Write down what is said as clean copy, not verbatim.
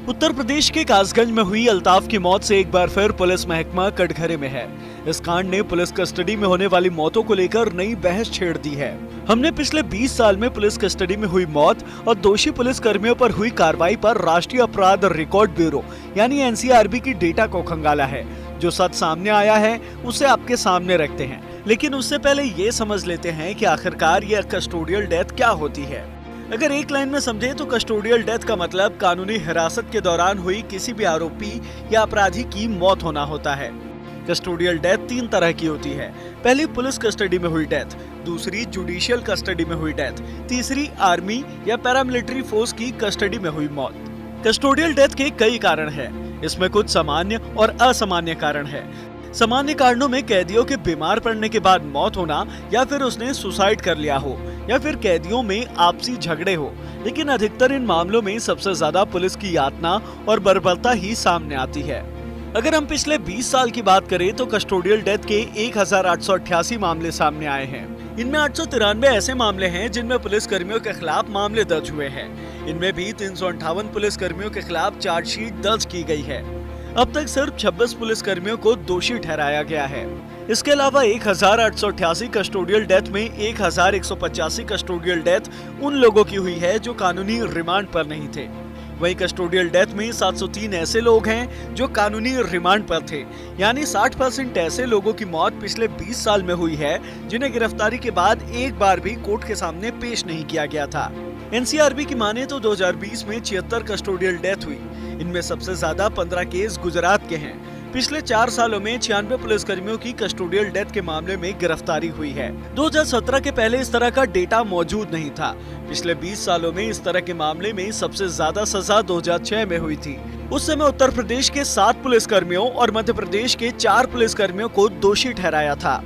उत्तर प्रदेश के कासगंज में हुई अल्ताफ की मौत से एक बार फिर पुलिस महकमा कटघरे में है। इस कांड ने पुलिस कस्टडी में होने वाली मौतों को लेकर नई बहस छेड़ दी है। हमने पिछले 20 साल में पुलिस कस्टडी में हुई मौत और दोषी पुलिस कर्मियों पर हुई कार्रवाई पर राष्ट्रीय अपराध रिकॉर्ड ब्यूरो यानी एनसीआरबी की डेटा को खंगाला है। जो सच सामने आया है उसे आपके सामने रखते हैं, लेकिन उससे पहले ये समझ लेते हैं कि आखिरकार यह कस्टोडियल डेथ क्या होती है। अगर एक लाइन में समझे तो कस्टोडियल डेथ का मतलब कानूनी हिरासत के दौरान हुई किसी भी आरोपी या अपराधी की मौत होना होता है। कस्टोडियल डेथ 3 तरह की होती है। पहली पुलिस कस्टडी में हुई डेथ, दूसरी जुडिशियल कस्टडी में हुई डेथ, तीसरी आर्मी या पैरामिलिट्री फोर्स की कस्टडी में हुई मौत। कस्टोडियल डेथ के कई कारण हैं। इसमें कुछ सामान्य और असामान्य कारण है। सामान्य कारणों में कैदियों के बीमार पड़ने के बाद मौत होना, या फिर उसने सुसाइड कर लिया हो, या फिर कैदियों में आपसी झगड़े हो। लेकिन अधिकतर इन मामलों में सबसे ज्यादा पुलिस की यातना और बर्बरता ही सामने आती है। अगर हम पिछले 20 साल की बात करें तो कस्टोडियल डेथ के 1888 मामले सामने आए हैं। इनमें 893 ऐसे मामले हैं जिनमें पुलिस कर्मियों के खिलाफ मामले दर्ज हुए हैं। इनमें भी 358 पुलिस कर्मियों के खिलाफ चार्जशीट दर्ज की गई है। अब तक सिर्फ 26 पुलिस कर्मियों को दोषी ठहराया गया है। इसके अलावा 1888 कस्टोडियल डेथ में 1185 कस्टोडियल डेथ उन लोगों की हुई है जो कानूनी रिमांड पर नहीं थे। वहीं कस्टोडियल डेथ में 703 ऐसे लोग हैं जो कानूनी रिमांड पर थे, यानी 60% ऐसे लोगों की मौत पिछले 20 साल में हुई है जिन्हें गिरफ्तारी के बाद एक बार भी कोर्ट के सामने पेश नहीं किया गया था। एनसीआरबी की माने तो 2020 में 76 कस्टोडियल डेथ हुई। इनमें सबसे ज्यादा 15 केस गुजरात के हैं। पिछले 4 सालों में 96 पुलिसकर्मियों की कस्टोडियल डेथ के मामले में गिरफ्तारी हुई है। 2017 के पहले इस तरह का डेटा मौजूद नहीं था। पिछले 20 सालों में इस तरह के मामले में सबसे ज्यादा सजा 2006 में हुई थी। उस समय उत्तर प्रदेश के 7 पुलिसकर्मियों और मध्य प्रदेश के 4 पुलिसकर्मियों को दोषी ठहराया था।